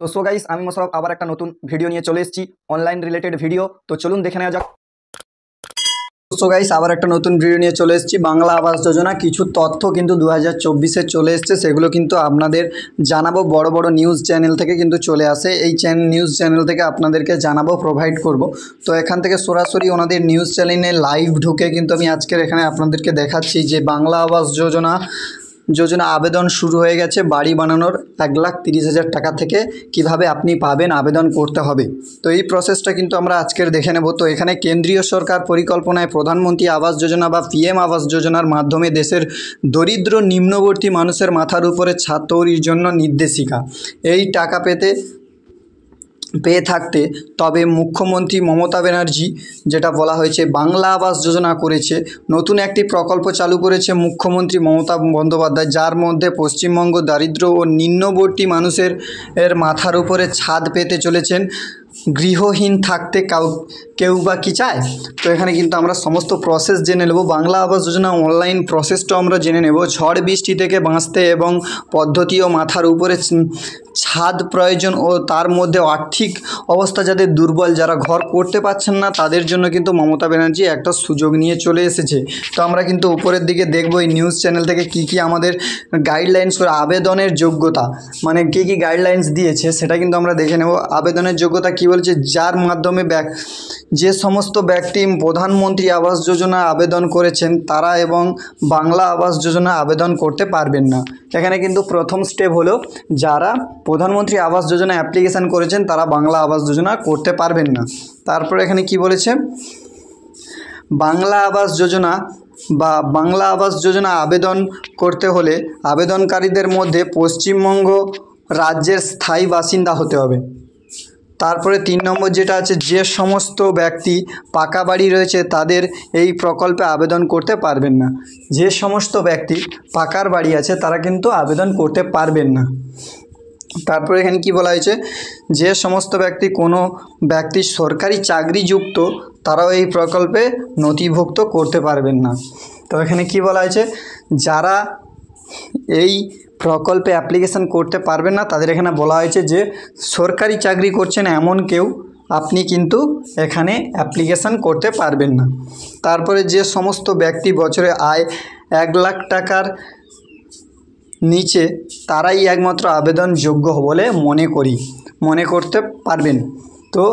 তো so guys, আমি মোশাররফ আবার একটা নতুন ভিডিও নিয়ে চলে এসেছি, অনলাইন রিলেটেড ভিডিও। তো চলুন দেখে নেওয়া যাক। সো গাইস, আবার একটা নতুন ভিডিও নিয়ে চলে এসেছি। বাংলা আবাস যোজনা কিছু তথ্য কিন্তু 2024-এ চলে এসছে, সেগুলো কিন্তু আপনাদের জানাবো। বড় বড় নিউজ চ্যানেল থেকে কিন্তু চলে আসে, এই নিউজ চ্যানেল থেকে আপনাদেরকে জানাবো, প্রোভাইড করব। তো এখান থেকে সরাসরি ওনাদের নিউজ চ্যানেলে লাইভ ঢুকে কিন্তু আমি আজকের এখানে আপনাদেরকে দেখাচ্ছি যে বাংলা আবাস যোজনা আবেদন শুরু হয়ে গেছে। বাড়ি বানানোর 1,30,000 টাকা থেকে কিভাবে আপনি পাবেন, আবেদন করতে হবে। তো এই প্রসেসটা কিন্তু আমরা আজকের দেখে নেব। তো এখানে কেন্দ্রীয় সরকার পরিকল্পনায় প্রধানমন্ত্রী আবাস যোজনা বা পিএম আবাস যোজনার মাধ্যমে দেশের দরিদ্র নিম্নবর্তী মানুষের মাথার উপরে ছাদ তৈরির জন্য নির্দেশিকা। এই টাকা পেয়ে থাকতে তবে মুখ্যমন্ত্রী মমতা ব্যানার্জি, যেটা বলা হয়েছে বাংলা আবাস যোজনা করেছে, নতুন একটি প্রকল্প চালু করেছে মুখ্যমন্ত্রী মমতা বন্দ্যোপাধ্যায়, যার মধ্যে পশ্চিমবঙ্গ দরিদ্র ও নিম্নবর্তী মানুষের মাথার উপরে ছাদ পেতে চলেছেন। গৃহহীন থাকতে কেউ বা কি চায়? তো এখানে কিন্তু আমরা সমস্ত প্রসেস জেনে নেব। বাংলা আবাস যোজনা অনলাইন প্রসেসটাও আমরা জেনে নেব। ঝড় বৃষ্টি থেকে বাঁচতে এবং পদ্ধতি ও মাথার উপরে ছাদ প্রয়োজন ও তার মধ্যে আর্থিক অবস্থা যাদের দুর্বল, যারা ঘর করতে পারছেন না, তাদের জন্য কিন্তু মমতা ব্যানার্জি একটা সুযোগ নিয়ে চলে এসেছে। তো আমরা কিন্তু উপরের দিকে দেখব এই নিউজ চ্যানেল থেকে কী আমাদের গাইডলাইন্স করে আবেদনের যোগ্যতা, মানে কী গাইডলাইন্স দিয়েছে সেটা কিন্তু আমরা দেখে নেব। আবেদনের যোগ্যতা কী বলছে, যার মাধ্যমে যে সমস্ত ব্যক্তি প্রধানমন্ত্রী আবাস যোজনা আবেদন করেছেন তারা এবং বাংলা আবাস যোজনা আবেদন করতে পারবেন না। এখানে কিন্তু প্রথম স্টেপ হলো, যারা প্রধানমন্ত্রী আবাস যোজনা অ্যাপ্লিকেশান করেছেন তারা বাংলা আবাস যোজনা করতে পারবেন না। তারপর এখানে কি বলেছে, বাংলা আবাস যোজনা আবেদন করতে হলে আবেদনকারীদের মধ্যে পশ্চিমবঙ্গ রাজ্যের স্থায়ী বাসিন্দা হতে হবে। তারপরে 3 নম্বর যেটা আছে, যে সমস্ত ব্যক্তি পাকা বাড়ি রয়েছে তাদের এই প্রকল্পে আবেদন করতে পারবেন না। যে সমস্ত ব্যক্তি পাকার বাড়ি আছে তারা কিন্তু আবেদন করতে পারবেন না। তারপরে এখানে কি বলা হয়েছে, যে সমস্ত কোনো ব্যক্তি সরকারি চাকরিযুক্ত তারাও এই প্রকল্পে নথিভুক্ত করতে পারবেন না। তো এখানে কি বলা হয়েছে, যারা এই প্রকল্পে অ্যাপ্লিকেশান করতে পারবেন না তাদের এখানে বলা হয়েছে যে সরকারি চাকরি করছেন এমন কেউ আপনি কিন্তু এখানে অ্যাপ্লিকেশান করতে পারবেন না। তারপরে যে সমস্ত ব্যক্তি বছরে আয় 1 লাখ টাকার নিচে তারাই একমাত্র আবেদনযোগ্য বলে মনে করতে পারবেন। তো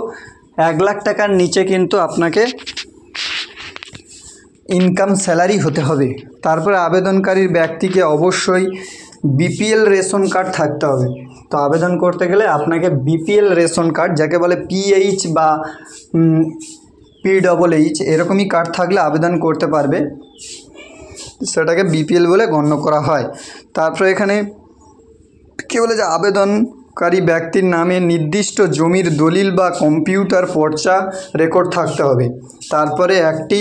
1 লাখ টাকার নিচে কিন্তু আপনাকে ইনকাম স্যালারি হতে হবে। তারপরে আবেদনকারীর ব্যক্তিকে অবশ্যই বিপিএল রেশন কার্ড থাকতে হবে। তো আবেদন করতে গেলে আপনাকে বিপিএল রেশন কার্ড, যাকে বলে পিএইচ বা PHH, এরকমই কার্ড থাকলে আবেদন করতে পারবে, সেটাকে বিপিএল বলে গণ্য করা হয়। তারপরে এখানে কী বলে যে আবেদনকারী ব্যক্তির নামে নির্দিষ্ট জমির দলিল বা কম্পিউটার পর্চা রেকর্ড থাকতে হবে। তারপরে একটি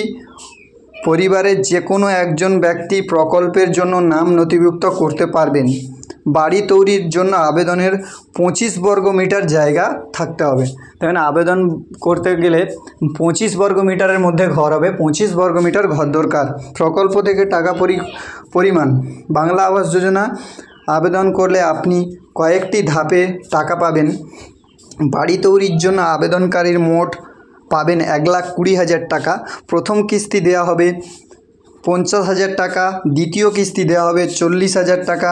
পরিবারের যে কোনো একজন ব্যক্তি প্রকল্পের জন্য নাম নথিভুক্ত করতে পারবেন। বাড়ি তৈরির জন্য আবেদনের 25 বর্গ মিটার জায়গা থাকতে হবে। তাই আবেদন করতে গেলে 25 বর্গ মিটারের মধ্যে ঘর হবে, 25 বর্গ মিটার ঘর দরকার। প্রকল্প থেকে টাকা পরিমাণ, বাংলা আবাস যোজনা আবেদন করলে আপনি কয়েকটি ধাপে টাকা পাবেন। বাড়ি তৈরির জন্য আবেদনকারীর মোট পাবেন 1,20,000 টাকা। প্রথম কিস্তি দেওয়া হবে 50,000 টাকা, দ্বিতীয় কিস্তি দেওয়া হবে 40,000 টাকা,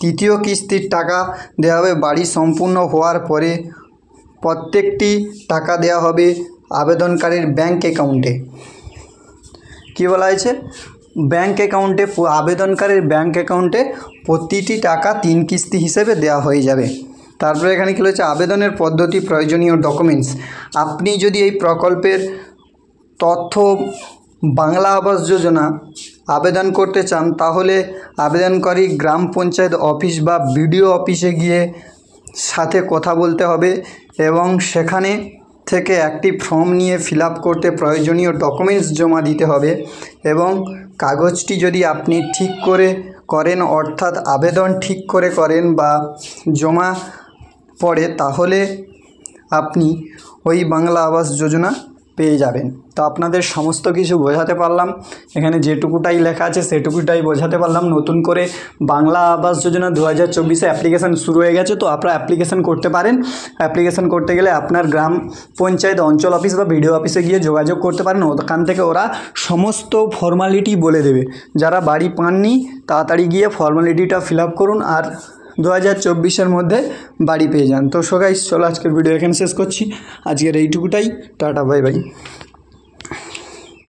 তৃতীয় কিস্তির টাকা দেওয়া হবে বাড়ি সম্পূর্ণ হওয়ার পরে। প্রত্যেকটি টাকা দেওয়া হবে আবেদনকারীর ব্যাংক অ্যাকাউন্টে। কী বলা হয়েছে, আবেদনকারীর ব্যাংক অ্যাকাউন্টে প্রতিটি টাকা 3 কিস্তি হিসেবে দেওয়া হয়ে যাবে। তারপরে এখানে কী হচ্ছে, আবেদনের পদ্ধতি, প্রয়োজনীয় ডকুমেন্টস। আপনি যদি এই প্রকল্পের তথ্য বাংলা আবাস যোজনা আবেদন করতে চান তাহলে আবেদনকারী গ্রাম পঞ্চায়েত অফিস বা বিডিও অফিসে গিয়ে সাথে কথা বলতে হবে এবং সেখানে থেকে একটি ফর্ম নিয়ে ফিল আপ করতে প্রয়োজনীয় ডকুমেন্টস জমা দিতে হবে। এবং কাগজটি যদি আপনি ঠিক করে করেন, অর্থাৎ আবেদন ঠিক করে করেন বা জমা পড়ে, তাহলে আপনি ওই বাংলা আবাস যোজনা পেয়ে যাবেন। তো আপনাদের সমস্ত কিছু বোঝাতে পারলাম, এখানে যেটুকুটাই লেখা আছে সেটুকুটাই বোঝাতে পারলাম। নতুন করে বাংলা আবাস যোজনা 2024-এ অ্যাপ্লিকেশান শুরু হয়ে গেছে, তো আপনারা অ্যাপ্লিকেশান করতে পারেন। অ্যাপ্লিকেশান করতে গেলে আপনার গ্রাম পঞ্চায়েত, অঞ্চল অফিস বা বিডিও অফিসে গিয়ে যোগাযোগ করতে পারেন। ওখান থেকে ওরা সমস্ত ফর্মালিটি বলে দেবে। যারা বাড়ি পাননি তাড়াতাড়ি গিয়ে ফর্মালিটিটা ফিল আপ করুন আর 2024-এর মধ্যে বাড়ি পেয়ে যান। তো সো গাইস, চলো আজকের ভিডিও এখানে শেষ করছি। আজকের এইটুকুটাই। Tata, bye bye.